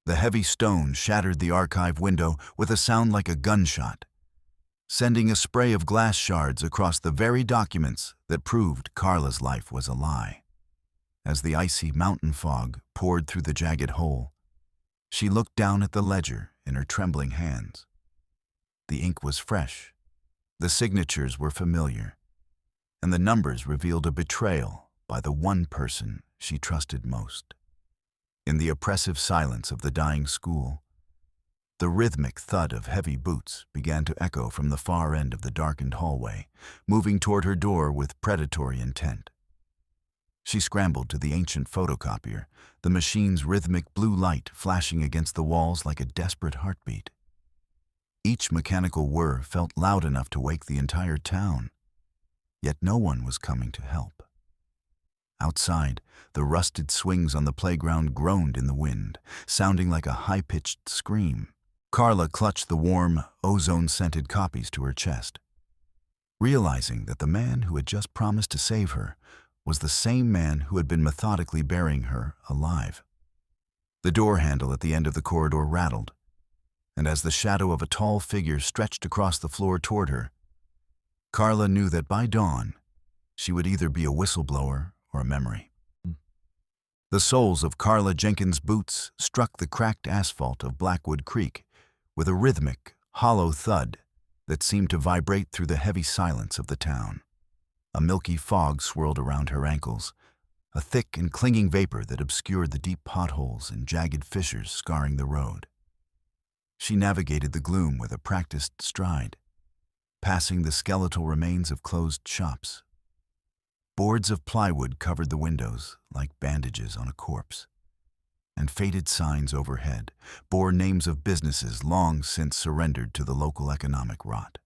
The heavy stone shattered the archive window with a sound like a gunshot, sending a spray of glass shards across the very documents that proved Carla's life was a lie. As the icy mountain fog poured through the jagged hole, she looked down at the ledger in her trembling hands. The ink was fresh, the signatures were familiar, and the numbers revealed a betrayal by the one person she trusted most. In the oppressive silence of the dying school, the rhythmic thud of heavy boots began to echo from the far end of the darkened hallway, moving toward her door with predatory intent. She scrambled to the ancient photocopier, the machine's rhythmic blue light flashing against the walls like a desperate heartbeat. Each mechanical whir felt loud enough to wake the entire town, yet no one was coming to help. Outside, the rusted swings on the playground groaned in the wind, sounding like a high-pitched scream. Carla clutched the warm, ozone-scented copies to her chest, realizing that the man who had just promised to save her was the same man who had been methodically burying her alive. The door handle at the end of the corridor rattled, and as the shadow of a tall figure stretched across the floor toward her, Carla knew that by dawn, she would either be a whistleblower or a memory. The soles of Carla Jenkins' boots struck the cracked asphalt of Blackwood Creek with a rhythmic, hollow thud that seemed to vibrate through the heavy silence of the town. A milky fog swirled around her ankles, a thick and clinging vapor that obscured the deep potholes and jagged fissures scarring the road. She navigated the gloom with a practiced stride, passing the skeletal remains of closed shops. Boards of plywood covered the windows like bandages on a corpse, and faded signs overhead bore names of businesses long since surrendered to the local economic rot.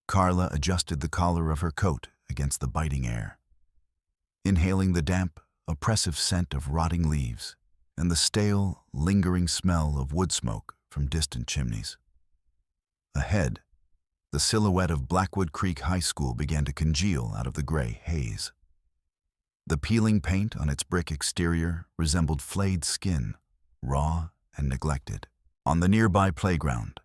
Carla adjusted the collar of her coat against the biting air, inhaling the damp, oppressive scent of rotting leaves and the stale, lingering smell of wood smoke from distant chimneys. Ahead, the silhouette of Blackwood Creek High School began to congeal out of the gray haze. The peeling paint on its brick exterior resembled flayed skin, raw and neglected. On the nearby playground,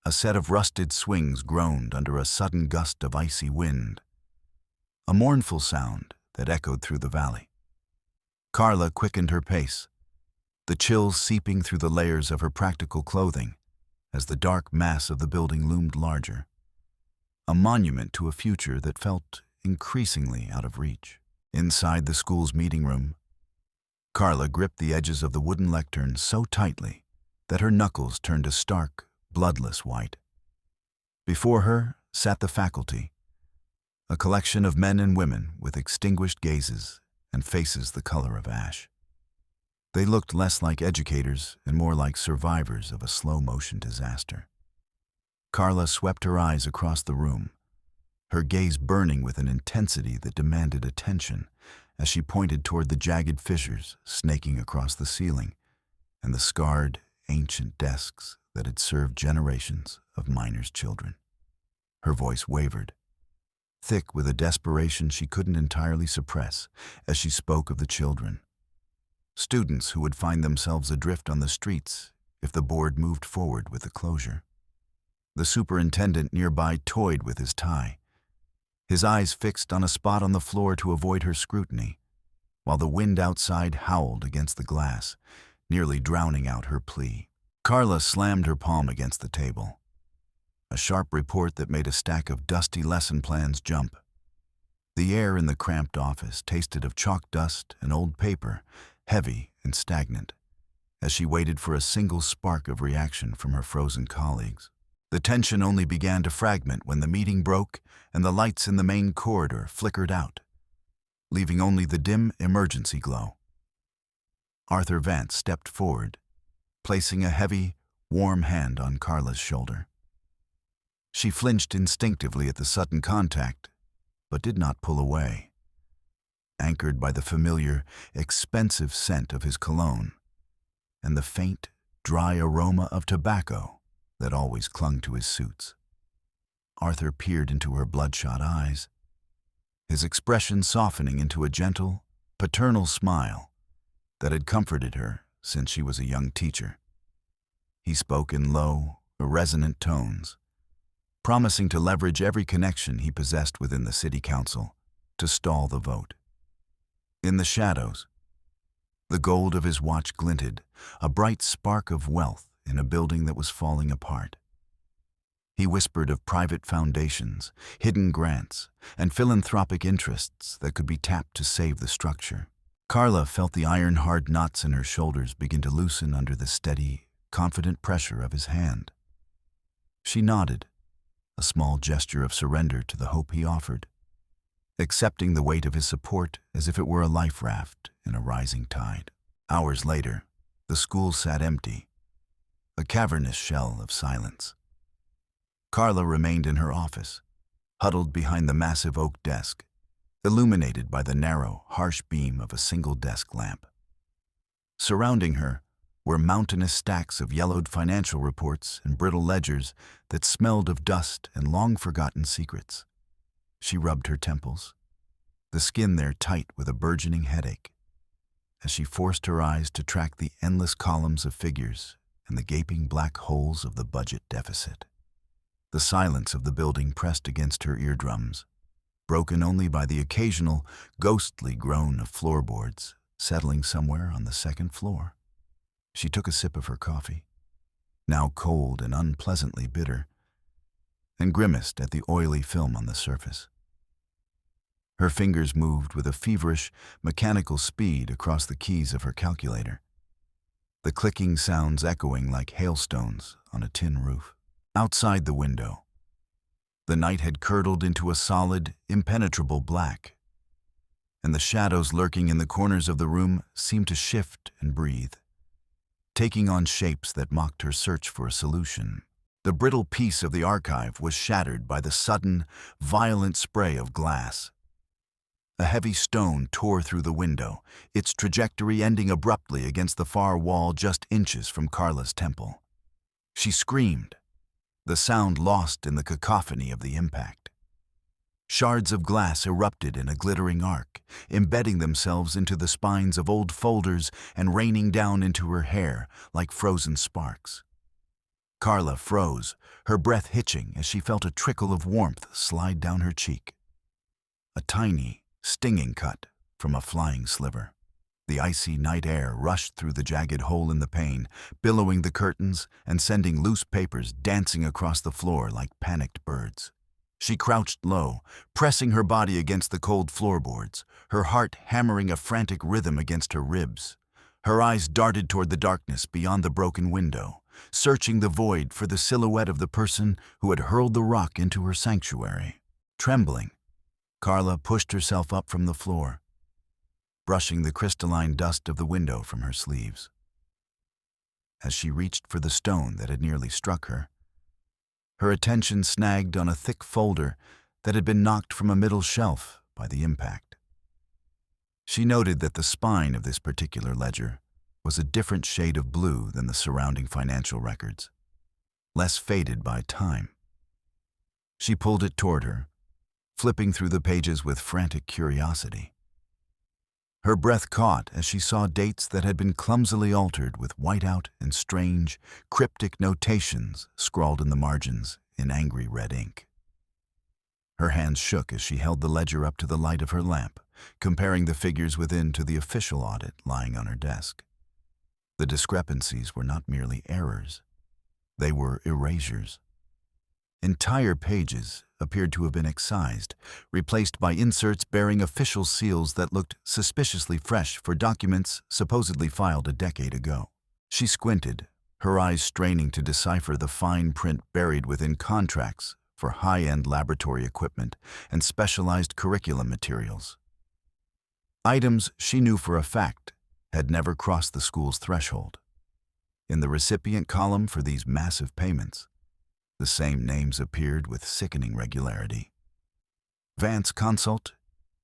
a set of rusted swings groaned under a sudden gust of icy wind, a mournful sound that echoed through the valley. Carla quickened her pace, the chill seeping through the layers of her practical clothing as the dark mass of the building loomed larger, a monument to a future that felt increasingly out of reach. Inside the school's meeting room, Carla gripped the edges of the wooden lectern so tightly that her knuckles turned a stark, bloodless white. Before her sat the faculty, a collection of men and women with extinguished gazes and faces the color of ash. They looked less like educators and more like survivors of a slow-motion disaster. Carla swept her eyes across the room, her gaze burning with an intensity that demanded attention as she pointed toward the jagged fissures snaking across the ceiling and the scarred, ancient desks that had served generations of miners' children. Her voice wavered, thick with a desperation she couldn't entirely suppress as she spoke of the children, students who would find themselves adrift on the streets if the board moved forward with the closure. The superintendent nearby toyed with his tie, his eyes fixed on a spot on the floor to avoid her scrutiny, while the wind outside howled against the glass, nearly drowning out her plea. Carla slammed her palm against the table, a sharp report that made a stack of dusty lesson plans jump. The air in the cramped office tasted of chalk dust and old paper, heavy and stagnant, as she waited for a single spark of reaction from her frozen colleagues. The tension only began to fragment when the meeting broke and the lights in the main corridor flickered out, leaving only the dim emergency glow. Arthur Vance stepped forward, placing a heavy, warm hand on Carla's shoulder. She flinched instinctively at the sudden contact, but did not pull away, anchored by the familiar, expensive scent of his cologne and the faint, dry aroma of tobacco that always clung to his suits. Arthur peered into her bloodshot eyes, his expression softening into a gentle, paternal smile that had comforted her since she was a young teacher. He spoke in low, resonant tones, promising to leverage every connection he possessed within the city council to stall the vote. In the shadows, the gold of his watch glinted, a bright spark of wealth in a building that was falling apart. He whispered of private foundations, hidden grants, and philanthropic interests that could be tapped to save the structure. Carla felt the iron-hard knots in her shoulders begin to loosen under the steady, confident pressure of his hand. She nodded, a small gesture of surrender to the hope he offered, accepting the weight of his support as if it were a life raft in a rising tide. Hours later, the school sat empty, a cavernous shell of silence. Carla remained in her office, huddled behind the massive oak desk, illuminated by the narrow, harsh beam of a single desk lamp. Surrounding her were mountainous stacks of yellowed financial reports and brittle ledgers that smelled of dust and long-forgotten secrets. She rubbed her temples, the skin there tight with a burgeoning headache, as she forced her eyes to track the endless columns of figures and the gaping black holes of the budget deficit. The silence of the building pressed against her eardrums, broken only by the occasional, ghostly groan of floorboards settling somewhere on the second floor. She took a sip of her coffee, now cold and unpleasantly bitter, and grimaced at the oily film on the surface. Her fingers moved with a feverish, mechanical speed across the keys of her calculator, the clicking sounds echoing like hailstones on a tin roof. Outside the window, the night had curdled into a solid, impenetrable black, and the shadows lurking in the corners of the room seemed to shift and breathe, taking on shapes that mocked her search for a solution. The brittle piece of the archive was shattered by the sudden, violent spray of glass. A heavy stone tore through the window, its trajectory ending abruptly against the far wall just inches from Carla's temple. She screamed, the sound lost in the cacophony of the impact. Shards of glass erupted in a glittering arc, embedding themselves into the spines of old folders and raining down into her hair like frozen sparks. Carla froze, her breath hitching as she felt a trickle of warmth slide down her cheek. A tiny, stinging cut from a flying sliver. The icy night air rushed through the jagged hole in the pane, billowing the curtains and sending loose papers dancing across the floor like panicked birds. She crouched low, pressing her body against the cold floorboards, her heart hammering a frantic rhythm against her ribs. Her eyes darted toward the darkness beyond the broken window, searching the void for the silhouette of the person who had hurled the rock into her sanctuary. Trembling, Carla pushed herself up from the floor, brushing the crystalline dust of the window from her sleeves. As she reached for the stone that had nearly struck her, her attention snagged on a thick folder that had been knocked from a middle shelf by the impact. She noted that the spine of this particular ledger was a different shade of blue than the surrounding financial records, less faded by time. She pulled it toward her, flipping through the pages with frantic curiosity. Her breath caught as she saw dates that had been clumsily altered with whiteout and strange, cryptic notations scrawled in the margins in angry red ink. Her hands shook as she held the ledger up to the light of her lamp, comparing the figures within to the official audit lying on her desk. The discrepancies were not merely errors. They were erasures. Entire pages appeared to have been excised, replaced by inserts bearing official seals that looked suspiciously fresh for documents supposedly filed a decade ago. She squinted, her eyes straining to decipher the fine print buried within contracts for high-end laboratory equipment and specialized curriculum materials. Items she knew for a fact had never crossed the school's threshold. In the recipient column for these massive payments, the same names appeared with sickening regularity: Vance Consult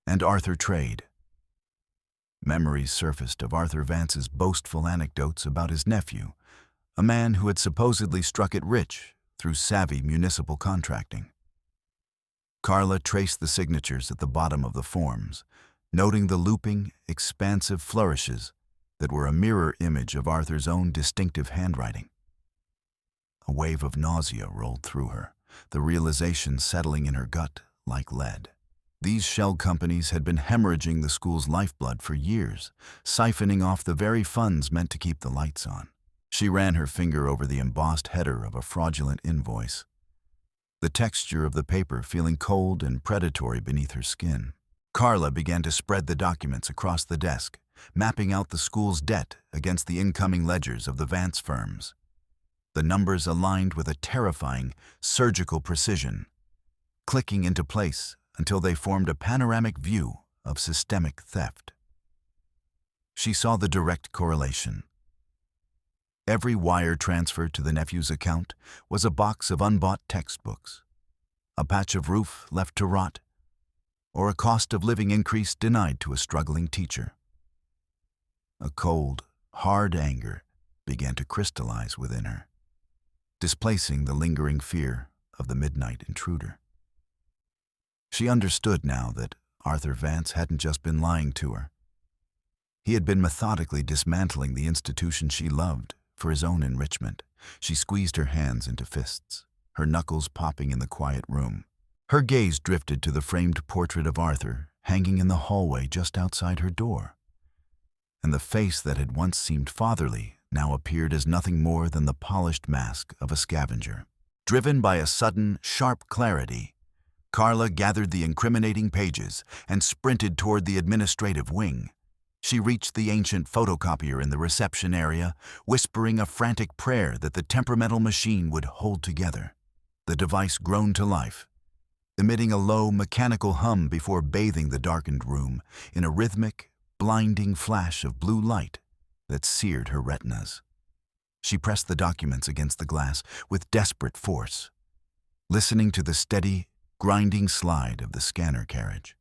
and Arthur Trade. Memories surfaced of Arthur Vance's boastful anecdotes about his nephew, a man who had supposedly struck it rich through savvy municipal contracting. Carla traced the signatures at the bottom of the forms, noting the looping, expansive flourishes that were a mirror image of Arthur's own distinctive handwriting. A wave of nausea rolled through her, the realization settling in her gut like lead. These shell companies had been hemorrhaging the school's lifeblood for years, siphoning off the very funds meant to keep the lights on. She ran her finger over the embossed header of a fraudulent invoice, the texture of the paper feeling cold and predatory beneath her skin. Carla began to spread the documents across the desk, mapping out the school's debt against the incoming ledgers of the Vance firms. The numbers aligned with a terrifying, surgical precision, clicking into place until they formed a panoramic view of systemic theft. She saw the direct correlation. Every wire transfer to the nephew's account was a box of unbought textbooks, a patch of roof left to rot, or a cost of living increase denied to a struggling teacher. A cold, hard anger began to crystallize within her, displacing the lingering fear of the midnight intruder. She understood now that Arthur Vance hadn't just been lying to her. He had been methodically dismantling the institution she loved for his own enrichment. She squeezed her hands into fists, her knuckles popping in the quiet room. Her gaze drifted to the framed portrait of Arthur hanging in the hallway just outside her door. And the face that had once seemed fatherly now appeared as nothing more than the polished mask of a scavenger. Driven by a sudden, sharp clarity, Carla gathered the incriminating pages and sprinted toward the administrative wing. She reached the ancient photocopier in the reception area, whispering a frantic prayer that the temperamental machine would hold together. The device groaned to life, emitting a low, mechanical hum before bathing the darkened room in a rhythmic, blinding flash of blue light that seared her retinas. She pressed the documents against the glass with desperate force, listening to the steady, grinding slide of the scanner carriage.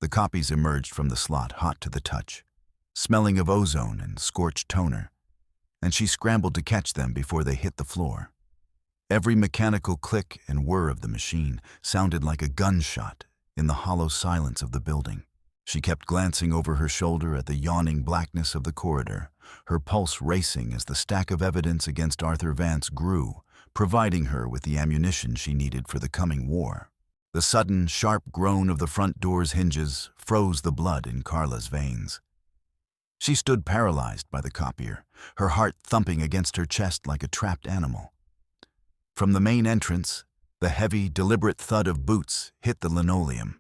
The copies emerged from the slot hot to the touch, smelling of ozone and scorched toner, and she scrambled to catch them before they hit the floor. Every mechanical click and whir of the machine sounded like a gunshot in the hollow silence of the building. She kept glancing over her shoulder at the yawning blackness of the corridor, her pulse racing as the stack of evidence against Arthur Vance grew, providing her with the ammunition she needed for the coming war. The sudden, sharp groan of the front door's hinges froze the blood in Carla's veins. She stood paralyzed by the copier, her heart thumping against her chest like a trapped animal. From the main entrance, the heavy, deliberate thud of boots hit the linoleum,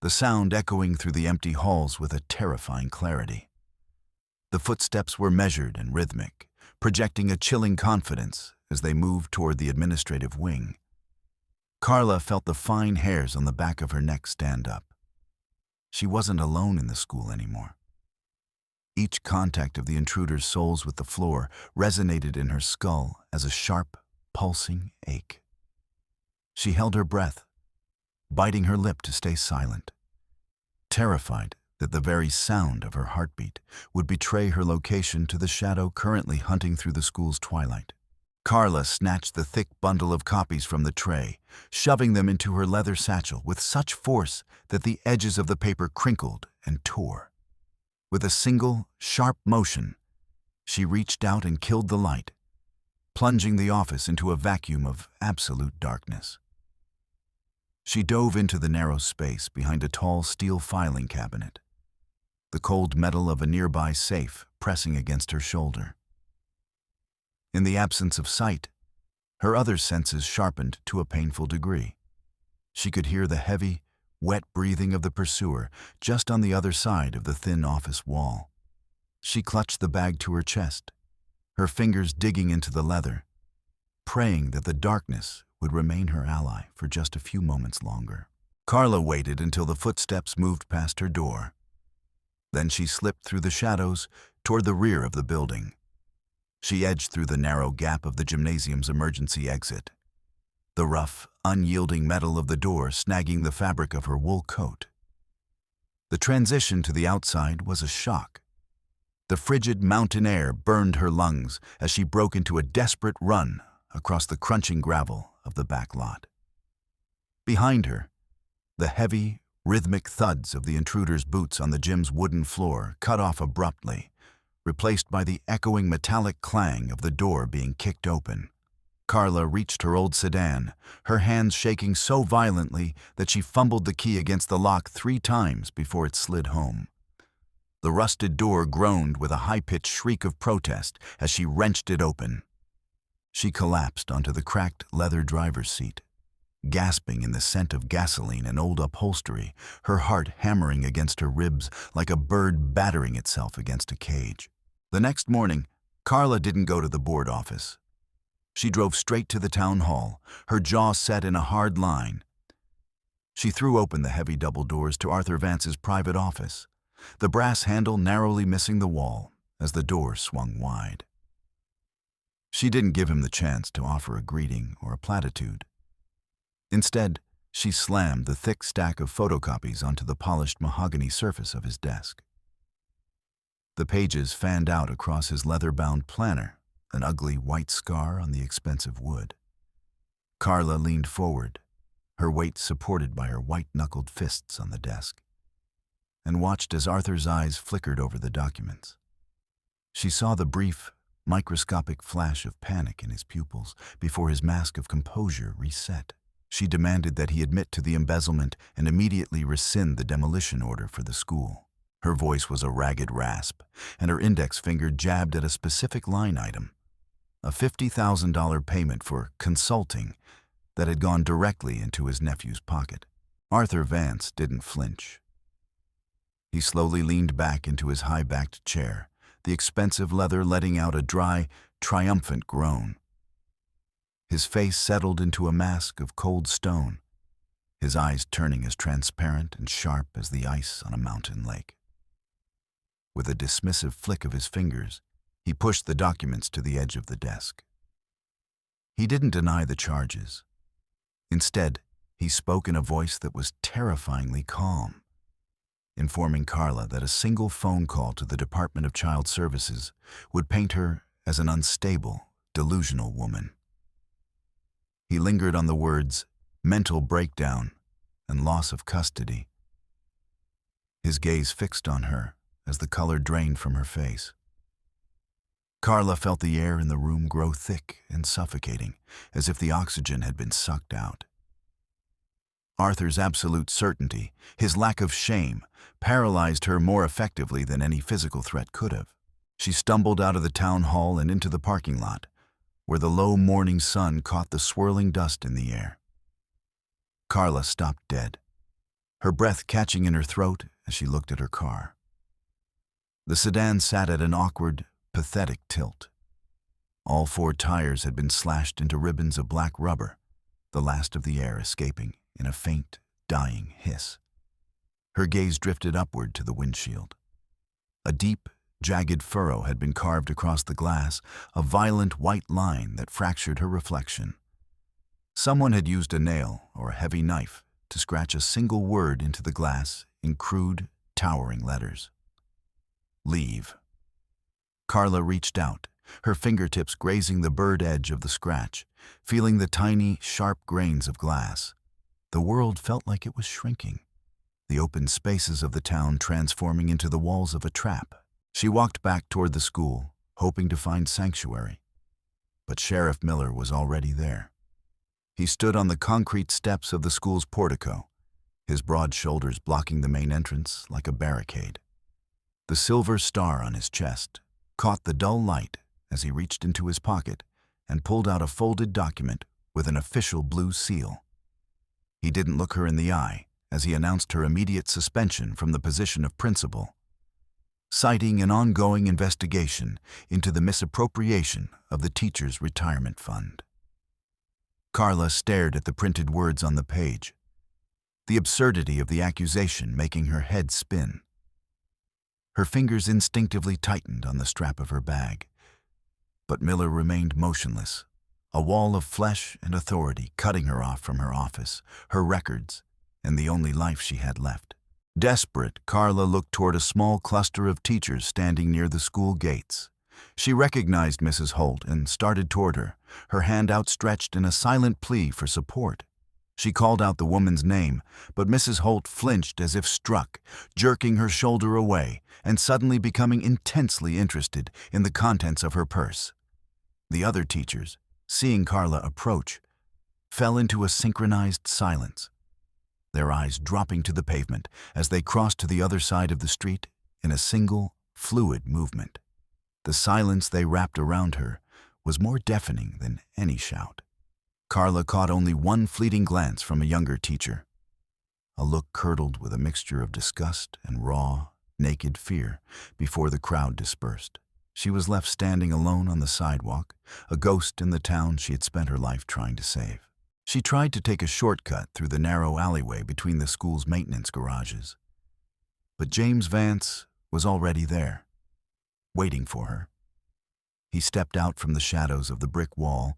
the sound echoing through the empty halls with a terrifying clarity. The footsteps were measured and rhythmic, projecting a chilling confidence as they moved toward the administrative wing. Carla felt the fine hairs on the back of her neck stand up. She wasn't alone in the school anymore. Each contact of the intruder's soles with the floor resonated in her skull as a sharp, pulsing ache. She held her breath, biting her lip to stay silent, terrified that the very sound of her heartbeat would betray her location to the shadow currently hunting through the school's twilight. Carla snatched the thick bundle of copies from the tray, shoving them into her leather satchel with such force that the edges of the paper crinkled and tore. With a single, sharp motion, she reached out and killed the light, plunging the office into a vacuum of absolute darkness. She dove into the narrow space behind a tall steel filing cabinet, the cold metal of a nearby safe pressing against her shoulder. In the absence of sight, her other senses sharpened to a painful degree. She could hear the heavy, wet breathing of the pursuer just on the other side of the thin office wall. She clutched the bag to her chest, her fingers digging into the leather, praying that the darkness would remain her ally for just a few moments longer. Carla waited until the footsteps moved past her door. Then she slipped through the shadows toward the rear of the building. She edged through the narrow gap of the gymnasium's emergency exit, the rough, unyielding metal of the door snagging the fabric of her wool coat. The transition to the outside was a shock. The frigid mountain air burned her lungs as she broke into a desperate run across the crunching gravel of the back lot. Behind her, the heavy, rhythmic thuds of the intruder's boots on the gym's wooden floor cut off abruptly, replaced by the echoing metallic clang of the door being kicked open. Carla reached her old sedan, her hands shaking so violently that she fumbled the key against the lock 3 times before it slid home. The rusted door groaned with a high-pitched shriek of protest as she wrenched it open. She collapsed onto the cracked leather driver's seat, gasping in the scent of gasoline and old upholstery, her heart hammering against her ribs like a bird battering itself against a cage. The next morning, Carla didn't go to the board office. She drove straight to the town hall, her jaw set in a hard line. She threw open the heavy double doors to Arthur Vance's private office, the brass handle narrowly missing the wall as the door swung wide. She didn't give him the chance to offer a greeting or a platitude. Instead, she slammed the thick stack of photocopies onto the polished mahogany surface of his desk. The pages fanned out across his leather-bound planner, an ugly white scar on the expensive wood. Carla leaned forward, her weight supported by her white-knuckled fists on the desk, and watched as Arthur's eyes flickered over the documents. She saw the brief, microscopic flash of panic in his pupils before his mask of composure reset. She demanded that he admit to the embezzlement and immediately rescind the demolition order for the school. Her voice was a ragged rasp, and her index finger jabbed at a specific line item, a $50,000 payment for consulting that had gone directly into his nephew's pocket. Arthur Vance didn't flinch. He slowly leaned back into his high-backed chair, the expensive leather letting out a dry, triumphant groan. His face settled into a mask of cold stone, his eyes turning as transparent and sharp as the ice on a mountain lake. With a dismissive flick of his fingers, he pushed the documents to the edge of the desk. He didn't deny the charges. Instead, he spoke in a voice that was terrifyingly calm, informing Carla that a single phone call to the Department of Child Services would paint her as an unstable, delusional woman. He lingered on the words mental breakdown and loss of custody, his gaze fixed on her as the color drained from her face. Carla felt the air in the room grow thick and suffocating, as if the oxygen had been sucked out. Arthur's absolute certainty, his lack of shame, paralyzed her more effectively than any physical threat could have. She stumbled out of the town hall and into the parking lot, where the low morning sun caught the swirling dust in the air. Carla stopped dead, her breath catching in her throat as she looked at her car. The sedan sat at an awkward, pathetic tilt. All 4 tires had been slashed into ribbons of black rubber, the last of the air escaping in a faint, dying hiss. Her gaze drifted upward to the windshield. A deep, jagged furrow had been carved across the glass, a violent white line that fractured her reflection. Someone had used a nail or a heavy knife to scratch a single word into the glass in crude, towering letters. Leave. Carla reached out, her fingertips grazing the burred edge of the scratch, feeling the tiny, sharp grains of glass. The world felt like it was shrinking, the open spaces of the town transforming into the walls of a trap. She walked back toward the school, hoping to find sanctuary. But Sheriff Miller was already there. He stood on the concrete steps of the school's portico, his broad shoulders blocking the main entrance like a barricade. The silver star on his chest caught the dull light as he reached into his pocket and pulled out a folded document with an official blue seal. He didn't look her in the eye as he announced her immediate suspension from the position of principal, citing an ongoing investigation into the misappropriation of the teacher's retirement fund. Carla stared at the printed words on the page, the absurdity of the accusation making her head spin. Her fingers instinctively tightened on the strap of her bag, but Miller remained motionless, a wall of flesh and authority cutting her off from her office, her records, and the only life she had left. Desperate, Carla looked toward a small cluster of teachers standing near the school gates. She recognized Mrs. Holt and started toward her hand outstretched in a silent plea for support. She called out the woman's name, but Mrs. Holt flinched as if struck, jerking her shoulder away and suddenly becoming intensely interested in the contents of her purse. The other teachers, seeing Carla approach, fell into a synchronized silence, their eyes dropping to the pavement as they crossed to the other side of the street in a single, fluid movement. The silence they wrapped around her was more deafening than any shout. Carla caught only one fleeting glance from a younger teacher, a look curdled with a mixture of disgust and raw, naked fear before the crowd dispersed. She was left standing alone on the sidewalk, a ghost in the town she had spent her life trying to save. She tried to take a shortcut through the narrow alleyway between the school's maintenance garages. But James Vance was already there, waiting for her. He stepped out from the shadows of the brick wall,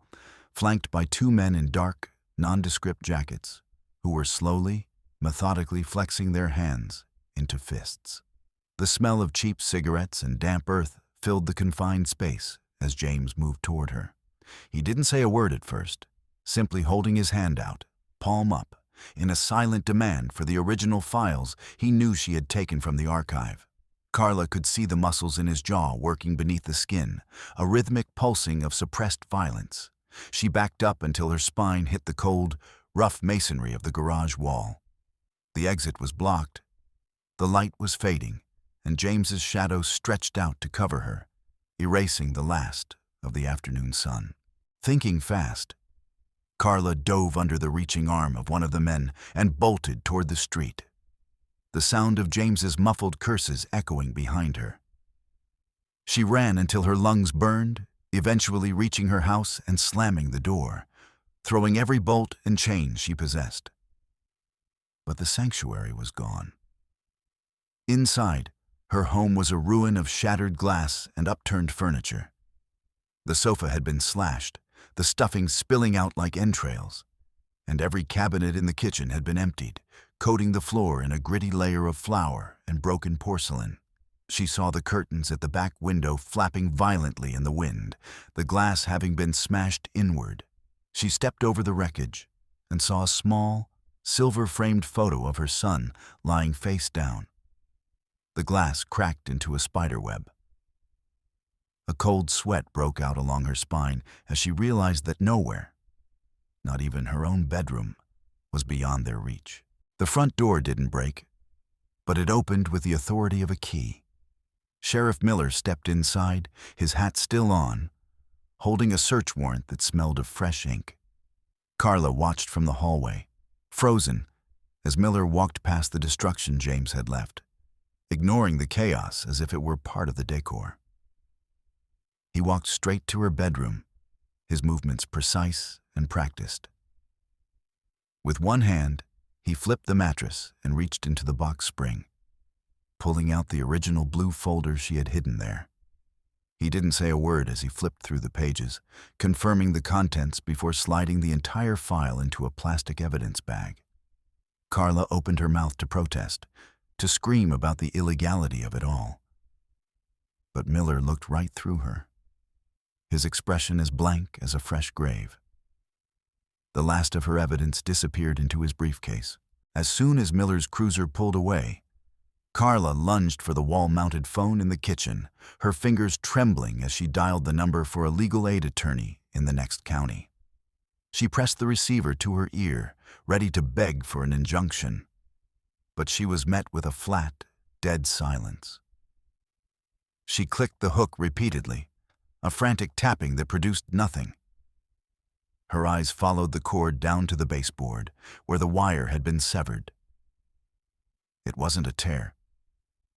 flanked by two men in dark, nondescript jackets, who were slowly, methodically flexing their hands into fists. The smell of cheap cigarettes and damp earth filled the confined space as James moved toward her. He didn't say a word at first, simply holding his hand out, palm up, in a silent demand for the original files he knew she had taken from the archive. Carla could see the muscles in his jaw working beneath the skin, a rhythmic pulsing of suppressed violence. She backed up until her spine hit the cold, rough masonry of the garage wall. The exit was blocked. The light was fading, and James's shadow stretched out to cover her, erasing the last of the afternoon sun. Thinking fast, Carla dove under the reaching arm of one of the men and bolted toward the street, the sound of James's muffled curses echoing behind her. She ran until her lungs burned, eventually reaching her house and slamming the door, throwing every bolt and chain she possessed. But the sanctuary was gone. Inside, her home was a ruin of shattered glass and upturned furniture. The sofa had been slashed, the stuffing spilling out like entrails, and every cabinet in the kitchen had been emptied, coating the floor in a gritty layer of flour and broken porcelain. She saw the curtains at the back window flapping violently in the wind, the glass having been smashed inward. She stepped over the wreckage and saw a small, silver-framed photo of her son lying face down. The glass cracked into a spiderweb. A cold sweat broke out along her spine as she realized that nowhere, not even her own bedroom, was beyond their reach. The front door didn't break, but it opened with the authority of a key. Sheriff Miller stepped inside, his hat still on, holding a search warrant that smelled of fresh ink. Carla watched from the hallway, frozen, as Miller walked past the destruction James had left, ignoring the chaos as if it were part of the decor. He walked straight to her bedroom, his movements precise and practiced. With one hand, he flipped the mattress and reached into the box spring, pulling out the original blue folder she had hidden there. He didn't say a word as he flipped through the pages, confirming the contents before sliding the entire file into a plastic evidence bag. Carla opened her mouth to protest, to scream about the illegality of it all. But Miller looked right through her, his expression as blank as a fresh grave. The last of her evidence disappeared into his briefcase. As soon as Miller's cruiser pulled away, Carla lunged for the wall-mounted phone in the kitchen, her fingers trembling as she dialed the number for a legal aid attorney in the next county. She pressed the receiver to her ear, ready to beg for an injunction. But she was met with a flat, dead silence. She clicked the hook repeatedly, a frantic tapping that produced nothing. Her eyes followed the cord down to the baseboard, where the wire had been severed. It wasn't a tear.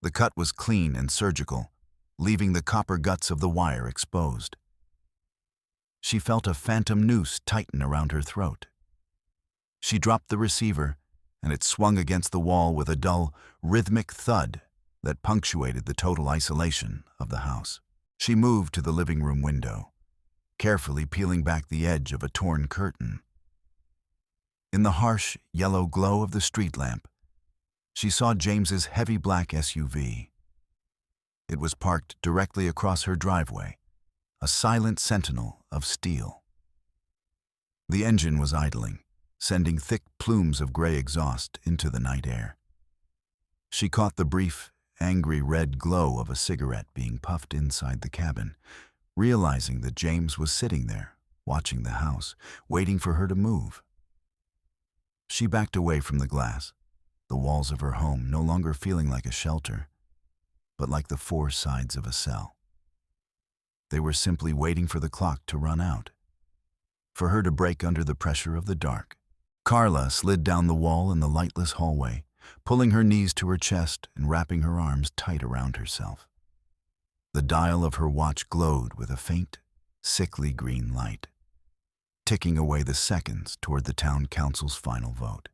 The cut was clean and surgical, leaving the copper guts of the wire exposed. She felt a phantom noose tighten around her throat. She dropped the receiver, and it swung against the wall with a dull, rhythmic thud that punctuated the total isolation of the house. She moved to the living room window, carefully peeling back the edge of a torn curtain. In the harsh, yellow glow of the street lamp, she saw James's heavy black SUV. It was parked directly across her driveway, a silent sentinel of steel. The engine was idling, sending thick plumes of gray exhaust into the night air. She caught the brief, angry red glow of a cigarette being puffed inside the cabin, realizing that James was sitting there, watching the house, waiting for her to move. She backed away from the glass, the walls of her home no longer feeling like a shelter, but like the four sides of a cell. They were simply waiting for the clock to run out, for her to break under the pressure of the dark. Carla slid down the wall in the lightless hallway, pulling her knees to her chest and wrapping her arms tight around herself. The dial of her watch glowed with a faint, sickly green light, ticking away the seconds toward the town council's final vote.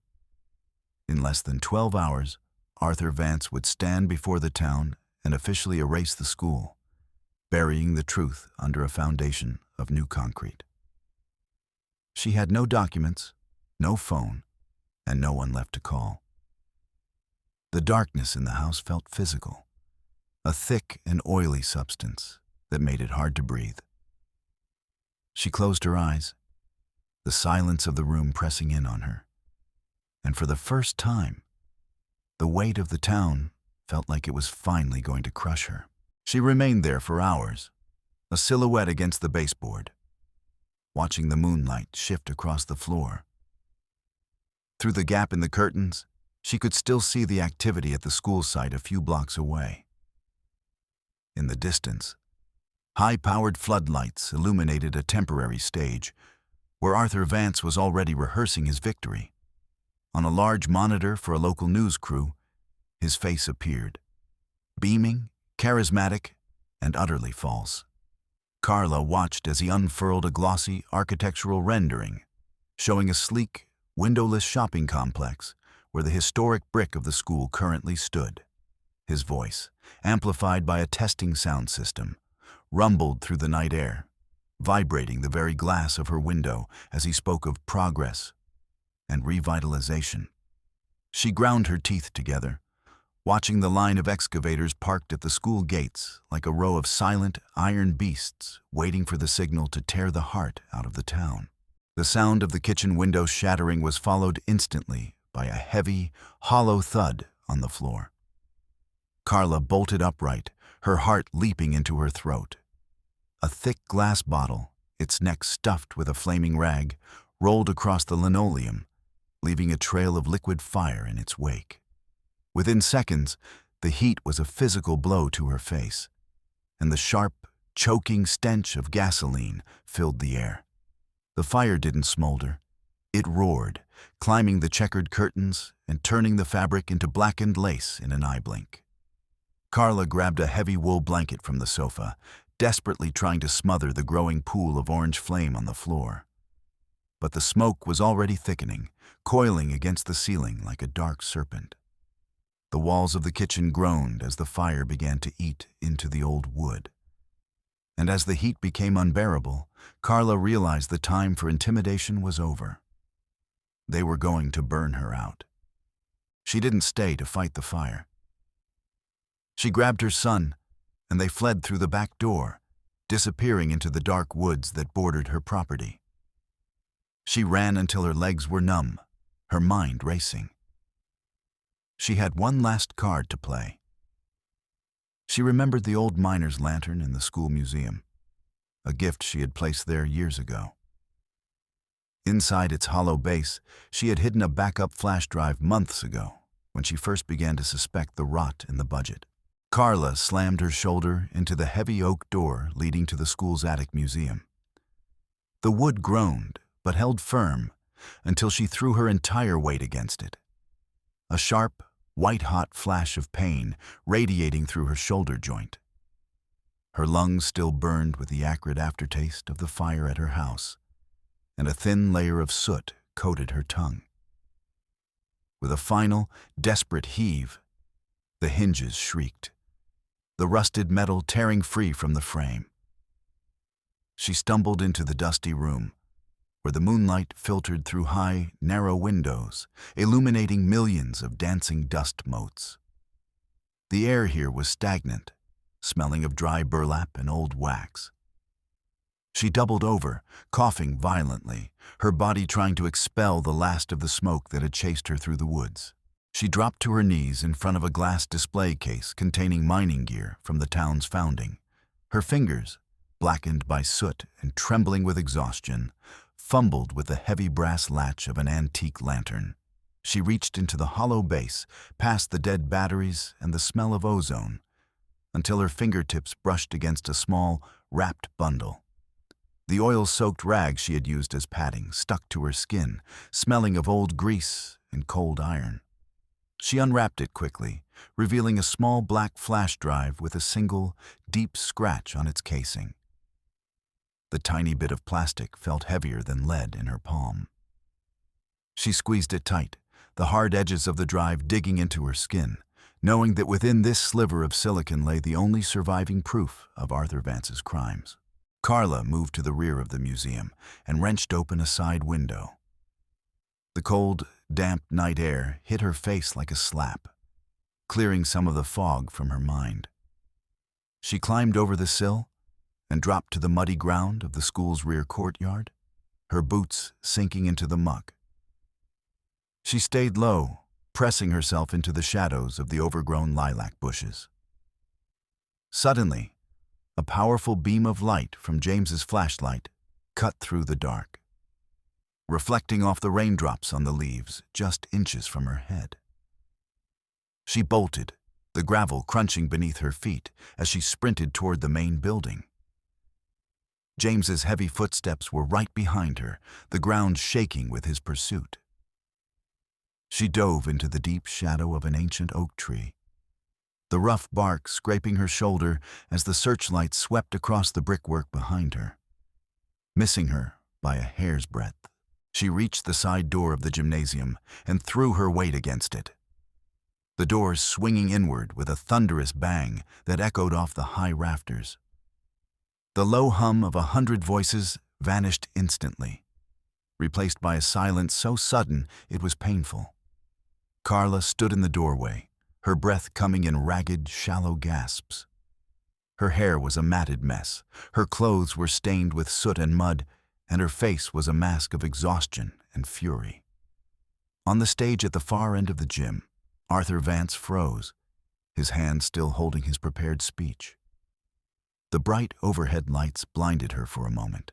In less than 12 hours, Arthur Vance would stand before the town and officially erase the school, burying the truth under a foundation of new concrete. She had no documents, no phone, and no one left to call. The darkness in the house felt physical, a thick and oily substance that made it hard to breathe. She closed her eyes, the silence of the room pressing in on her, and for the first time, the weight of the town felt like it was finally going to crush her. She remained there for hours, a silhouette against the baseboard, watching the moonlight shift across the floor. Through the gap in the curtains, she could still see the activity at the school site a few blocks away. In the distance, high-powered floodlights illuminated a temporary stage where Arthur Vance was already rehearsing his victory. On a large monitor for a local news crew, his face appeared, beaming, charismatic, and utterly false. Carla watched as he unfurled a glossy architectural rendering, showing a sleek, windowless shopping complex where the historic brick of the school currently stood. His voice, amplified by a testing sound system, rumbled through the night air, vibrating the very glass of her window as he spoke of progress and revitalization. She ground her teeth together, watching the line of excavators parked at the school gates like a row of silent iron beasts waiting for the signal to tear the heart out of the town. The sound of the kitchen window shattering was followed instantly by a heavy, hollow thud on the floor. Carla bolted upright, her heart leaping into her throat. A thick glass bottle, its neck stuffed with a flaming rag, rolled across the linoleum, leaving a trail of liquid fire in its wake. Within seconds, the heat was a physical blow to her face, and the sharp, choking stench of gasoline filled the air. The fire didn't smolder. It roared, climbing the checkered curtains and turning the fabric into blackened lace in an eye blink. Carla grabbed a heavy wool blanket from the sofa, desperately trying to smother the growing pool of orange flame on the floor. But the smoke was already thickening, coiling against the ceiling like a dark serpent. The walls of the kitchen groaned as the fire began to eat into the old wood. And as the heat became unbearable, Carla realized the time for intimidation was over. They were going to burn her out. She didn't stay to fight the fire. She grabbed her son, and they fled through the back door, disappearing into the dark woods that bordered her property. She ran until her legs were numb, her mind racing. She had one last card to play. She remembered the old miner's lantern in the school museum, a gift she had placed there years ago. Inside its hollow base, she had hidden a backup flash drive months ago when she first began to suspect the rot in the budget. Carla slammed her shoulder into the heavy oak door leading to the school's attic museum. The wood groaned, but held firm until she threw her entire weight against it. A sharp, white-hot flash of pain radiating through her shoulder joint. Her lungs still burned with the acrid aftertaste of the fire at her house, and a thin layer of soot coated her tongue. With a final, desperate heave, the hinges shrieked, the rusted metal tearing free from the frame. She stumbled into the dusty room, where the moonlight filtered through high, narrow windows, illuminating millions of dancing dust motes. The air here was stagnant, smelling of dry burlap and old wax. She doubled over, coughing violently, her body trying to expel the last of the smoke that had chased her through the woods. She dropped to her knees in front of a glass display case containing mining gear from the town's founding, her fingers blackened by soot and trembling with exhaustion, fumbled with the heavy brass latch of an antique lantern. She reached into the hollow base, past the dead batteries and the smell of ozone, until her fingertips brushed against a small, wrapped bundle. The oil-soaked rag she had used as padding stuck to her skin, smelling of old grease and cold iron. She unwrapped it quickly, revealing a small black flash drive with a single, deep scratch on its casing. The tiny bit of plastic felt heavier than lead in her palm. She squeezed it tight, the hard edges of the drive digging into her skin, knowing that within this sliver of silicon lay the only surviving proof of Arthur Vance's crimes. Carla moved to the rear of the museum and wrenched open a side window. The cold, damp night air hit her face like a slap, clearing some of the fog from her mind. She climbed over the sill and dropped to the muddy ground of the school's rear courtyard, her boots sinking into the muck. She stayed low, pressing herself into the shadows of the overgrown lilac bushes. Suddenly, a powerful beam of light from James's flashlight cut through the dark, reflecting off the raindrops on the leaves just inches from her head. She bolted, the gravel crunching beneath her feet as she sprinted toward the main building. James's heavy footsteps were right behind her, the ground shaking with his pursuit. She dove into the deep shadow of an ancient oak tree, the rough bark scraping her shoulder as the searchlight swept across the brickwork behind her. Missing her by a hair's breadth, she reached the side door of the gymnasium and threw her weight against it, the doors swinging inward with a thunderous bang that echoed off the high rafters. The low hum of 100 voices vanished instantly, replaced by a silence so sudden it was painful. Carla stood in the doorway, her breath coming in ragged, shallow gasps. Her hair was a matted mess, her clothes were stained with soot and mud, and her face was a mask of exhaustion and fury. On the stage at the far end of the gym, Arthur Vance froze, his hand still holding his prepared speech. The bright overhead lights blinded her for a moment,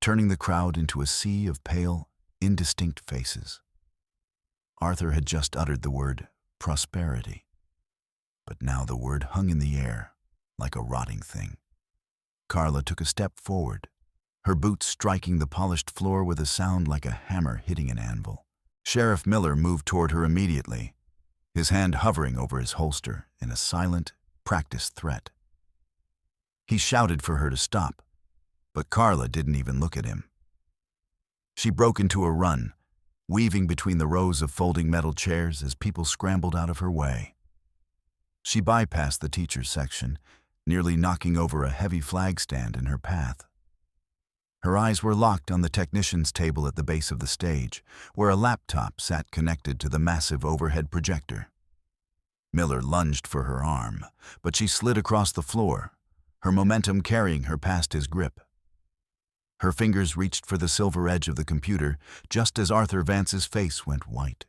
turning the crowd into a sea of pale, indistinct faces. Arthur had just uttered the word prosperity, but now the word hung in the air like a rotting thing. Carla took a step forward, her boots striking the polished floor with a sound like a hammer hitting an anvil. Sheriff Miller moved toward her immediately, his hand hovering over his holster in a silent, practiced threat. He shouted for her to stop, but Carla didn't even look at him. She broke into a run, weaving between the rows of folding metal chairs as people scrambled out of her way. She bypassed the teacher's section, nearly knocking over a heavy flag stand in her path. Her eyes were locked on the technician's table at the base of the stage, where a laptop sat connected to the massive overhead projector. Miller lunged for her arm, but she slid across the floor, her momentum carrying her past his grip. Her fingers reached for the silver edge of the computer just as Arthur Vance's face went white,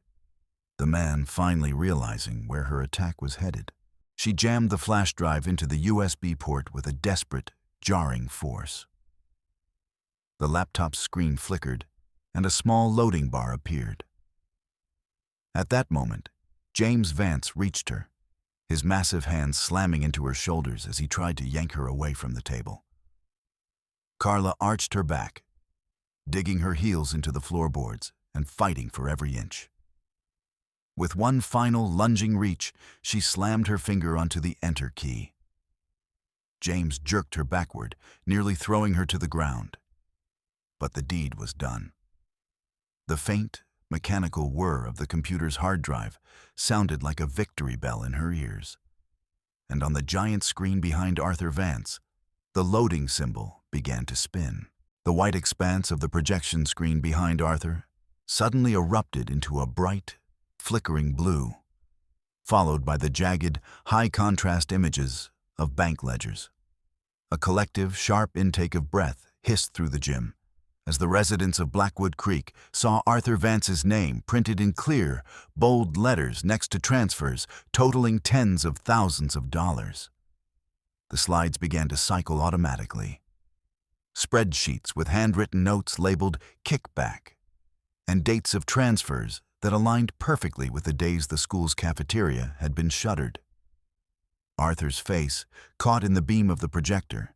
the man finally realizing where her attack was headed. She jammed the flash drive into the USB port with a desperate, jarring force. The laptop's screen flickered, and a small loading bar appeared. At that moment, James Vance reached her, his massive hands slamming into her shoulders as he tried to yank her away from the table. Carla arched her back, digging her heels into the floorboards and fighting for every inch. With one final lunging reach, she slammed her finger onto the enter key. James jerked her backward, nearly throwing her to the ground. But the deed was done. The faint, mechanical whir of the computer's hard drive sounded like a victory bell in her ears. And on the giant screen behind Arthur Vance, the loading symbol began to spin. The white expanse of the projection screen behind Arthur suddenly erupted into a bright, flickering blue, followed by the jagged, high-contrast images of bank ledgers. A collective, sharp intake of breath hissed through the gym as the residents of Blackwood Creek saw Arthur Vance's name printed in clear, bold letters next to transfers totaling tens of thousands of dollars. The slides began to cycle automatically, spreadsheets with handwritten notes labeled kickback, and dates of transfers that aligned perfectly with the days the school's cafeteria had been shuttered. Arthur's face, caught in the beam of the projector,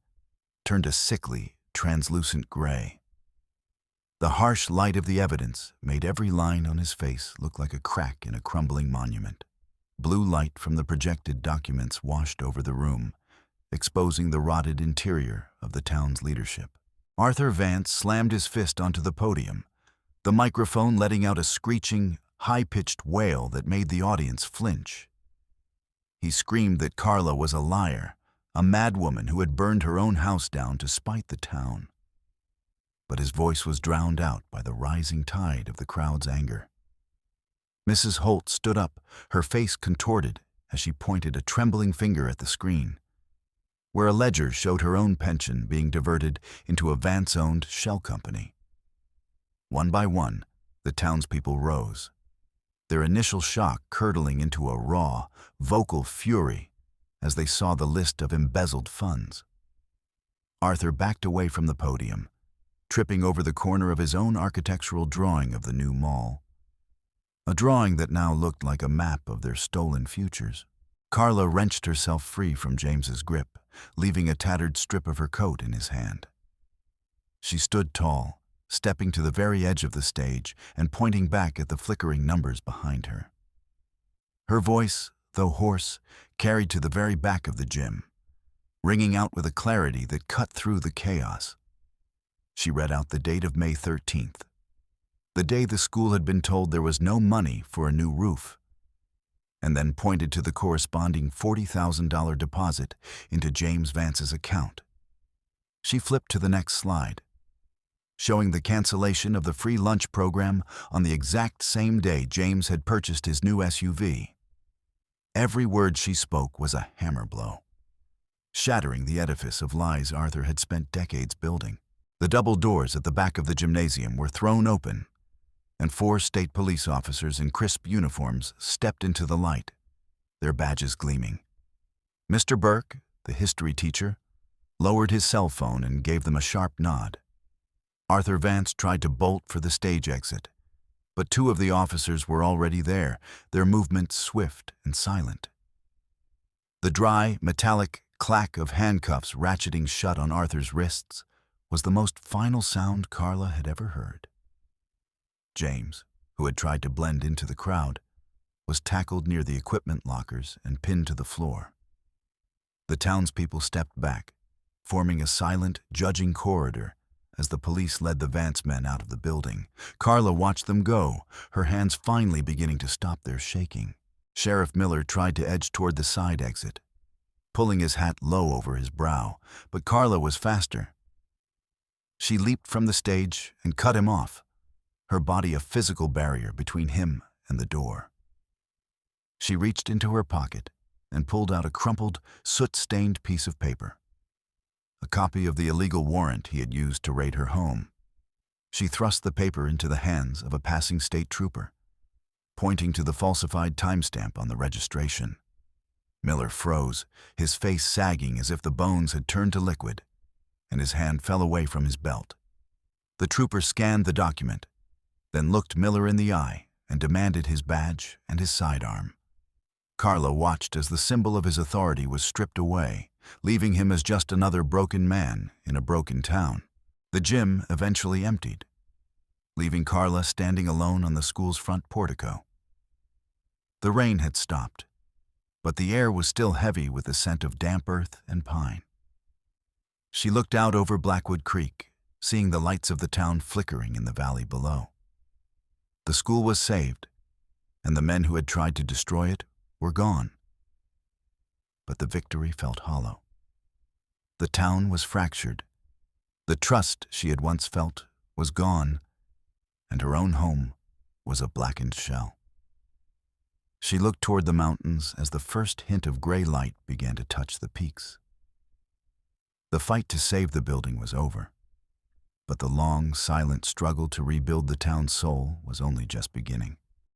turned a sickly, translucent gray. The harsh light of the evidence made every line on his face look like a crack in a crumbling monument. Blue light from the projected documents washed over the room, exposing the rotted interior of the town's leadership. Arthur Vance slammed his fist onto the podium, the microphone letting out a screeching, high-pitched wail that made the audience flinch. He screamed that Carla was a liar, a madwoman who had burned her own house down to spite the town. But his voice was drowned out by the rising tide of the crowd's anger. Mrs. Holt stood up, her face contorted as she pointed a trembling finger at the screen, where a ledger showed her own pension being diverted into a Vance-owned shell company. One by one, the townspeople rose, their initial shock curdling into a raw, vocal fury as they saw the list of embezzled funds. Arthur backed away from the podium, tripping over the corner of his own architectural drawing of the new mall. A drawing that now looked like a map of their stolen futures. Carla wrenched herself free from James's grip, leaving a tattered strip of her coat in his hand. She stood tall, stepping to the very edge of the stage and pointing back at the flickering numbers behind her. Her voice, though hoarse, carried to the very back of the gym, ringing out with a clarity that cut through the chaos. She read out the date of May 13th, the day the school had been told there was no money for a new roof, and then pointed to the corresponding $40,000 deposit into James Vance's account. She flipped to the next slide, showing the cancellation of the free lunch program on the exact same day James had purchased his new SUV. Every word she spoke was a hammer blow, shattering the edifice of lies Arthur had spent decades building. The double doors at the back of the gymnasium were thrown open, and 4 state police officers in crisp uniforms stepped into the light, their badges gleaming. Mr. Burke, the history teacher, lowered his cell phone and gave them a sharp nod. Arthur Vance tried to bolt for the stage exit, but 2 of the officers were already there, their movements swift and silent. The dry, metallic clack of handcuffs ratcheting shut on Arthur's wrists was the most final sound Carla had ever heard. James, who had tried to blend into the crowd, was tackled near the equipment lockers and pinned to the floor. The townspeople stepped back, forming a silent, judging corridor as the police led the Vance men out of the building. Carla watched them go, her hands finally beginning to stop their shaking. Sheriff Miller tried to edge toward the side exit, pulling his hat low over his brow, but Carla was faster. She leaped from the stage and cut him off, her body a physical barrier between him and the door. She reached into her pocket and pulled out a crumpled, soot-stained piece of paper, a copy of the illegal warrant he had used to raid her home. She thrust the paper into the hands of a passing state trooper, pointing to the falsified timestamp on the registration. Miller froze, his face sagging as if the bones had turned to liquid, and his hand fell away from his belt. The trooper scanned the document, then looked Miller in the eye and demanded his badge and his sidearm. Carla watched as the symbol of his authority was stripped away, leaving him as just another broken man in a broken town. The gym eventually emptied, leaving Carla standing alone on the school's front portico. The rain had stopped, but the air was still heavy with the scent of damp earth and pine. She looked out over Blackwood Creek, seeing the lights of the town flickering in the valley below. The school was saved, and the men who had tried to destroy it were gone. But the victory felt hollow. The town was fractured. The trust she had once felt was gone, and her own home was a blackened shell. She looked toward the mountains as the first hint of gray light began to touch the peaks. The fight to save the building was over, but the long, silent struggle to rebuild the town's soul was only just beginning.